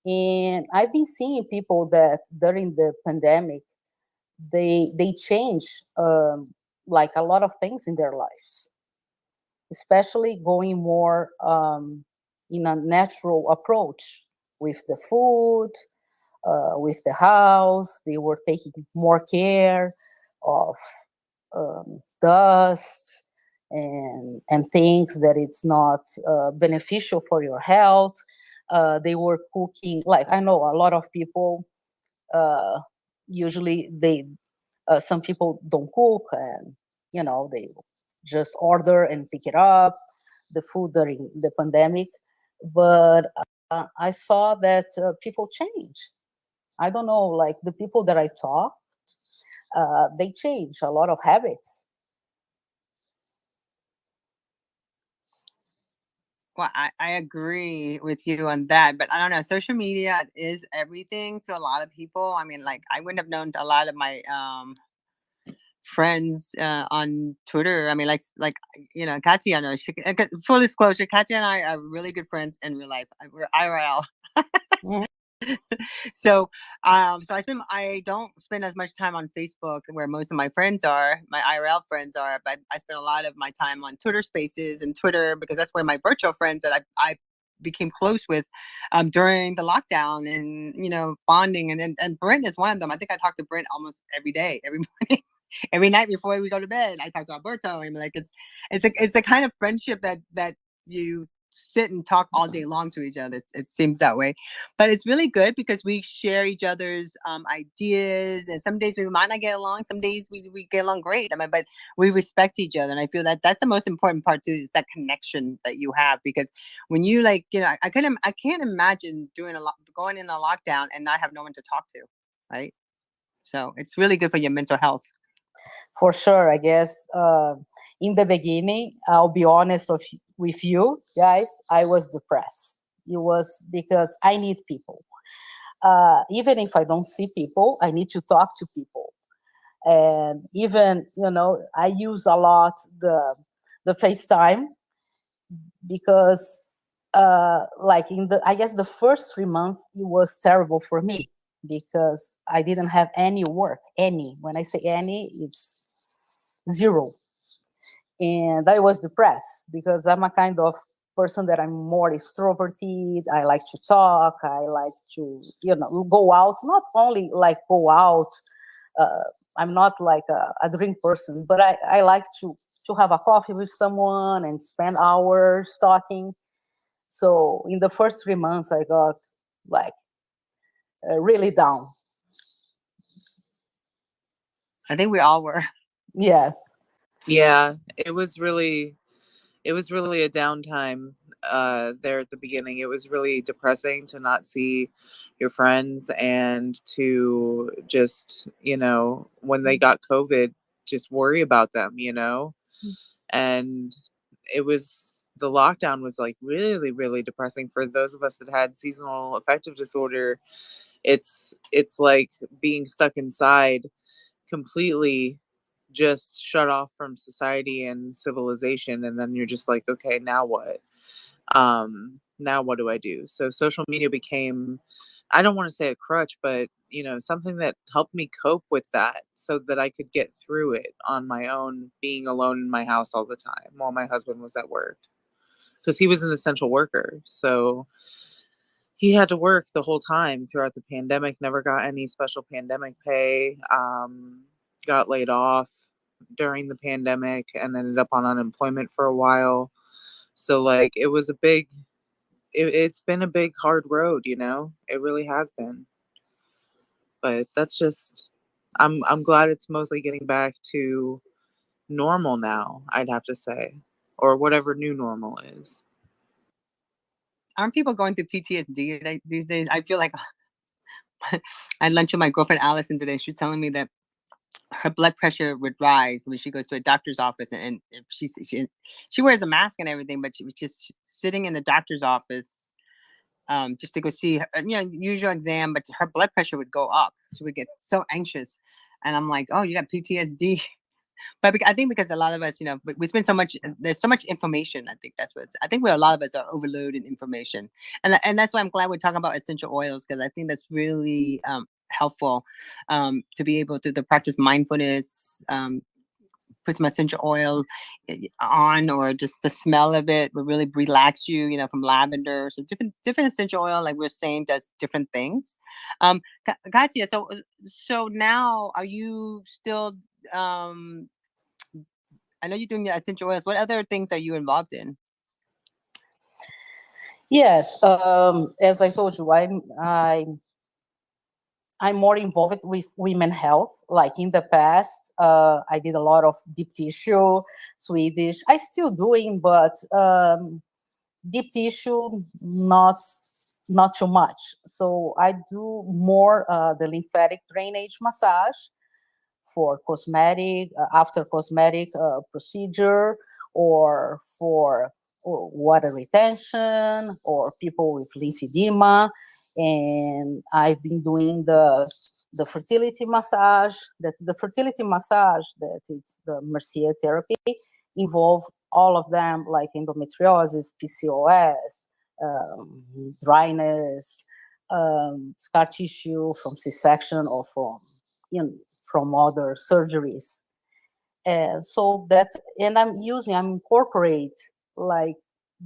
S3: And I've been seeing people that during the pandemic, they change like a lot of things in their lives, especially going more in a natural approach with the food, with the house. They were taking more care of dust and things that it's not beneficial for your health. They were cooking, like I know a lot of people uh, usually they some people don't cook, and they just order and pick it up the food during the pandemic. But I saw that people change. I don't know, like the people that I talk, they change a lot of habits.
S1: Well, I agree with you on that, but I don't know. Social media is everything to a lot of people. I mean, like I wouldn't have known a lot of my friends on Twitter. I mean, Katia. I know. Full disclosure, Katia and I are really good friends in real life. We're IRL.
S3: Mhm.
S1: So I don't spend as much time on Facebook where most of my friends are, my IRL friends are, but I spend a lot of my time on Twitter Spaces and Twitter because that's where my virtual friends that I became close with during the lockdown, and bonding, and Brent is one of them. I think I talk to Brent almost every day, every morning. Every night before we go to bed, I talk to Alberto. I'm like, it's the kind of friendship that you sit and talk all day long to each other. It seems that way, but it's really good because we share each other's ideas, and some days we might not get along, some days we get along great. I mean, but we respect each other, and I feel that that's the most important part too, is that connection that you have. Because when you I can't imagine doing going in a lockdown and not have no one to talk to, right? So it's really good for your mental health.
S3: For sure, I guess in the beginning, I'll be honest with you guys, I was depressed. It was because I need people. Even if I don't see people, I need to talk to people. And even, I use a lot the FaceTime because like I guess the first 3 months, it was terrible for me because I didn't have any work, any. When I say any, it's zero. And I was depressed because I'm a kind of person that I'm more extroverted. I like to talk. I like to, go out. Not only like go out. Uh, I'm not like a drink person, but I like to have a coffee with someone and spend hours talking. So in the first 3 months, I got like really down.
S1: I think we all were.
S3: Yes.
S2: Yeah, it was really a downtime there at the beginning. It was really depressing to not see your friends and to just, when they got COVID, just worry about them, and the lockdown was like really, really depressing for those of us that had seasonal affective disorder. It's like being stuck inside completely just shut off from society and civilization, and then you're just like, okay, now what? Now what do I do? So social media became, I don't want to say a crutch, but something that helped me cope with that so that I could get through it on my own, being alone in my house all the time while my husband was at work, because he was an essential worker. So he had to work the whole time throughout the pandemic, never got any special pandemic pay, got laid off during the pandemic and ended up on unemployment for a while. So like it was a big, it's been a big hard road, it really has been. But that's just, I'm glad it's mostly getting back to normal now, I'd have to say, or whatever new normal is.
S1: Aren't people going through PTSD these days? I feel like I had lunch with my girlfriend Allison today. She was telling me that her blood pressure would rise when she goes to a doctor's office, and if she wears a mask and everything, but she was just sitting in the doctor's office just to go see her, usual exam, but her blood pressure would go up. She would get so anxious, and I'm like, oh, you got PTSD. But I think because a lot of us, we spend so much. There's so much information. I think that's what I think. Where a lot of us are overloaded information, and that's why I'm glad we're talking about essential oils, because I think that's really helpful to be able to practice mindfulness. Put some essential oil on, or just the smell of it will really relax you. From lavender, so different essential oil, like we're saying, does different things. Katia, so now are you still? I know you're doing the essential oils. What other things are you involved in?
S3: Yes, as I told you, I'm more involved with women health. Like in the past, I did a lot of deep tissue, Swedish. I still doing, but deep tissue not too much. So I do more the lymphatic drainage massage for cosmetic, after cosmetic procedure, or for water retention, or people with lymphedema. And I've been doing the fertility massage. The fertility massage, that it's the Mercier therapy, involve all of them, like endometriosis, PCOS, dryness, scar tissue from C-section or from other surgeries. And so that, and I'm incorporate like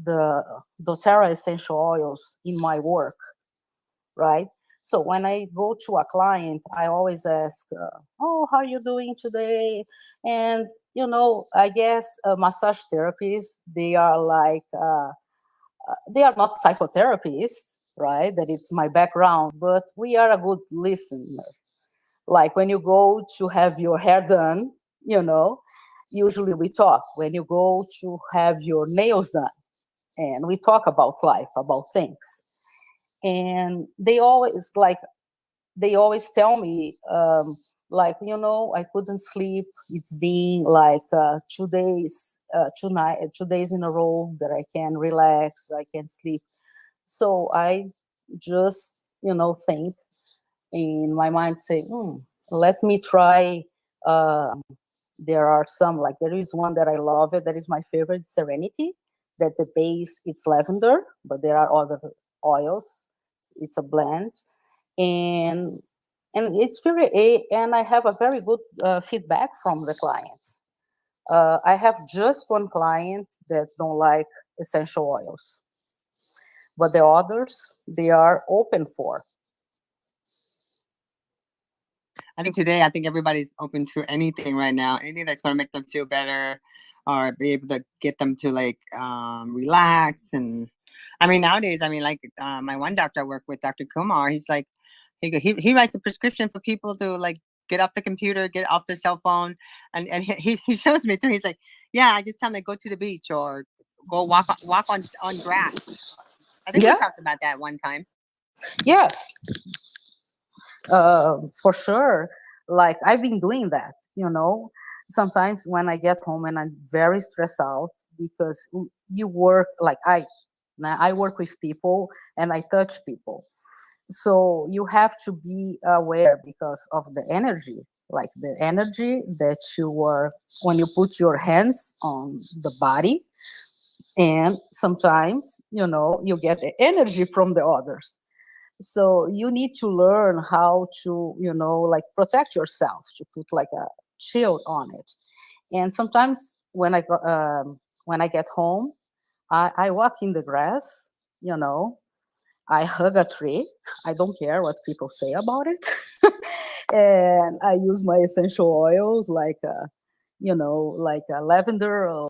S3: the doTERRA essential oils in my work, right? So when I go to a client, I always ask, oh, how are you doing today? And, I guess massage therapists, they are like, they are not psychotherapists, right? That it's my background, but we are a good listener. Like when you go to have your hair done, usually we talk. When you go to have your nails done, and we talk about life, about things. And they always tell me, like, I couldn't sleep. It's been like 2 days, 2 days in a row that I can relax, I can sleep. So I just, think in my mind, say, let me try. There are some, like there is one that I love it. That is my favorite, Serenity. That the base it's lavender, but there are other oils. It's a blend, and it's and I have a very good feedback from the clients. I have just one client that don't like essential oils, but the others, they are open for.
S1: I think everybody's open to anything right now. Anything that's going to make them feel better, or be able to get them to relax. And I mean, nowadays, like my one doctor I work with, Dr. Kumar, he's like, he writes a prescription for people to get off the computer, get off their cell phone, and he shows me too. He's like, yeah, I just tell them to go to the beach or go walk on grass. I think we
S3: Yeah,
S1: talked about that one time.
S3: yes, for sure. Like I've been doing that, sometimes when I get home and I'm very stressed out, because you work, like I work with people and I touch people. So you have to be aware because of the energy like the energy that you are when you put your hands on the body, and sometimes you get the energy from the others. So you need to learn how to like protect yourself, to put like a shield on it. And sometimes when I get home, I walk in the grass, you know I hug a tree. I don't care what people say about it. And I use my essential oils like like lavender or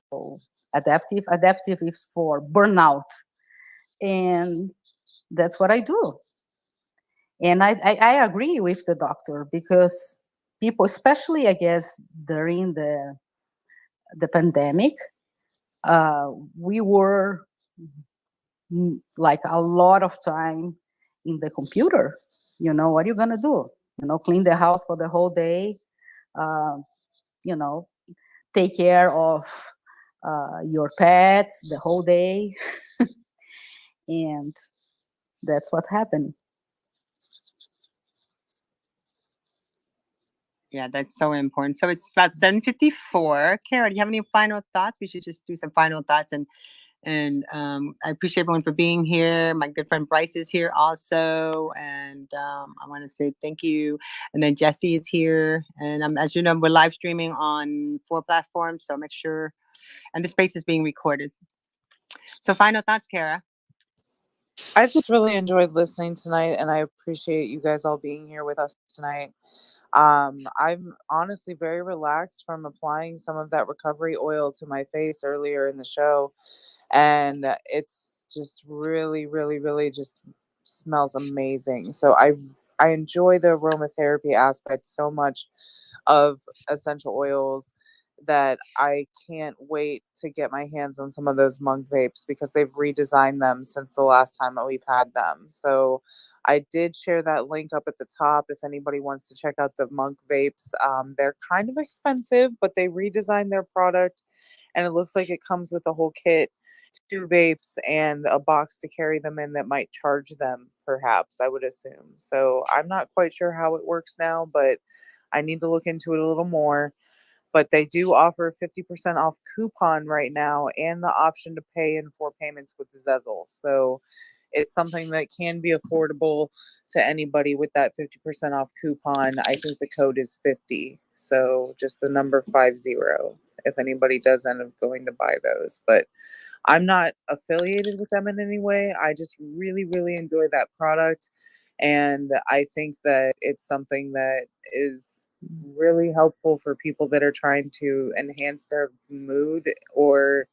S3: adaptive. Adaptive is for burnout, and that's what I do. And I agree with the doctor, because people, especially I guess during the pandemic, we were like a lot of time in the computer. What are you gonna do? Clean the house for the whole day. Uh, you know, take care of your pets the whole day, and that's what happened.
S1: Yeah, that's so important. So it's about 7:54. Cara, do you have any final thoughts? We should just do some final thoughts, and I appreciate everyone for being here. My good friend Bryce is here also, and I want to say thank you. And then Jesse is here, and as you know, we're live streaming on 4 platforms, so make sure. And the space is being recorded. So final thoughts, Cara.
S2: I just really enjoyed listening tonight, and I appreciate you guys all being here with us tonight. I'm honestly very relaxed from applying some of that recovery oil to my face earlier in the show, and it's just really, really, really just smells amazing. So I enjoy the aromatherapy aspect so much of essential oils that I can't wait to get my hands on some of those monk vapes, because they've redesigned them since the last time that we've had them. So I did share that link up at the top if anybody wants to check out the monk vapes. They're kind of expensive, but they redesigned their product, and it looks like it comes with a whole kit, 2 vapes and a box to carry them in that might charge them, perhaps, I would assume. So I'm not quite sure how it works now, but I need to look into it a little more. But they do offer a 50% off coupon right now, and the option to pay in 4 payments with Zezel. So it's something that can be affordable to anybody with that 50% off coupon. I think the code is 50. So just the number 50, if anybody does end up going to buy those. But I'm not affiliated with them in any way. I just really, really enjoy that product. And I think that it's something that is really helpful for people that are trying to enhance their mood or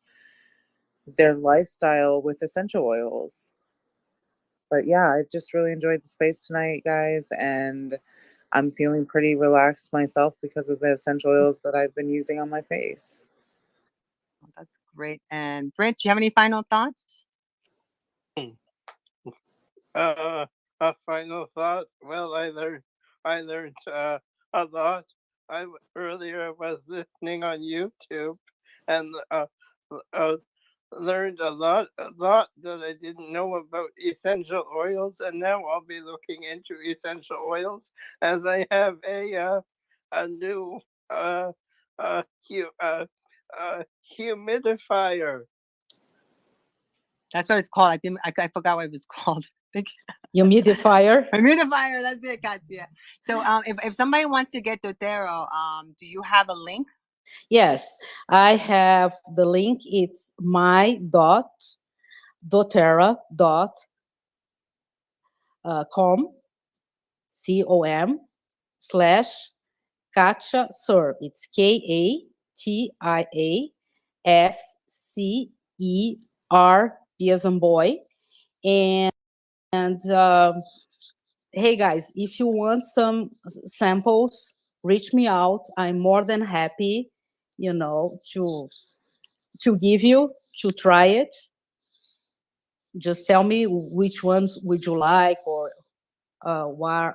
S2: their lifestyle with essential oils. But yeah, I've just really enjoyed the space tonight, guys. And I'm feeling pretty relaxed myself because of the essential oils that I've been using on my face.
S1: Well, that's great. And Brent, do you have any final thoughts?
S4: Uh, a final thought. Well, I learned a lot. Earlier was listening on YouTube, and uh, learned a lot that I didn't know about essential oils, and now I'll be looking into essential oils as I have a new uh uh, hu- uh, humidifier.
S1: That's what it's called. I forgot what it was called.
S3: Humidifier.
S1: Humidifier. That's it, Katia. So if somebody wants to get doTERRA, do you have a link?
S3: Yes, I have the link. It's my dot doterra dot com com /Katia Scerb. It's KATIA SCER, as in boy. And hey guys, if you want some samples, reach me out. I'm more than happy, to give you to try it. Just tell me which ones would you like, or what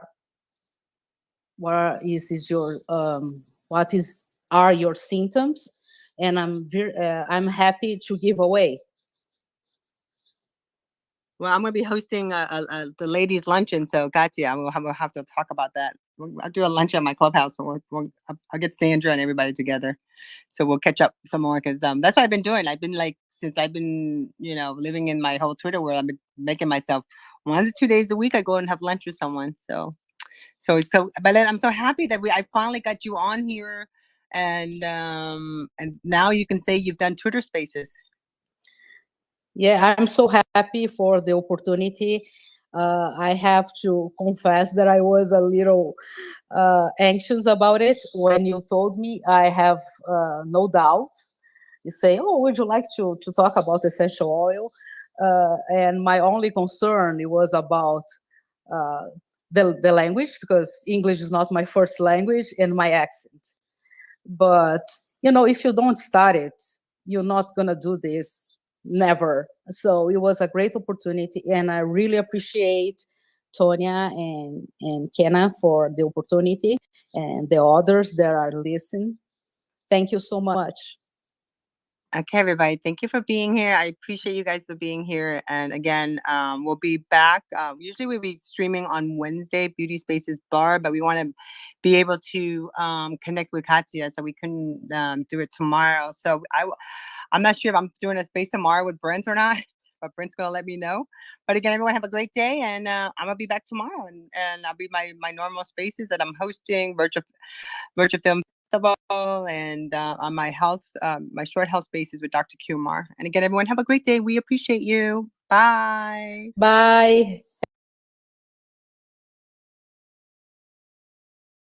S3: is your what is are your symptoms, and I'm happy to give away.
S1: Well, I'm going to be hosting the ladies' luncheon, so Katia, we'll have to talk about that I'll do a lunch at my clubhouse, so I'll get Sandra and everybody together, so we'll catch up some more because that's what I've been doing. I've been like since I've been living in my whole Twitter world. I've been making myself 1 to 2 days a week. I go and have lunch with someone. But then I'm so happy that I finally got you on here, and now you can say you've done Twitter Spaces.
S3: Yeah, I'm so happy for the opportunity. I have to confess that I was a little anxious about it when you told me. I have no doubts. You say, "Oh, would you like to talk about essential oil?" And my only concern was about the language, because English is not my first language, and my accent. But if you don't start it, you're not gonna do this. Never. So it was a great opportunity, and I really appreciate Tonya and Kenna for the opportunity, and the others that are listening. Thank you so much.
S1: Okay, everybody. Thank you for being here. I appreciate you guys for being here. And again, we'll be back. Usually we'll be streaming on Wednesday, Beauty Spaces Bar, but we want to be able to connect with Katia, so we couldn't do it tomorrow. So I'm not sure if I'm doing a space tomorrow with Brent or not, but Brent's going to let me know. But again, everyone have a great day, and I'm going to be back tomorrow, and I'll be my normal spaces that I'm hosting, virtual film festival, and on my short health spaces with Dr. Kumar. And again, everyone have a great day. We appreciate you. Bye.
S3: Bye.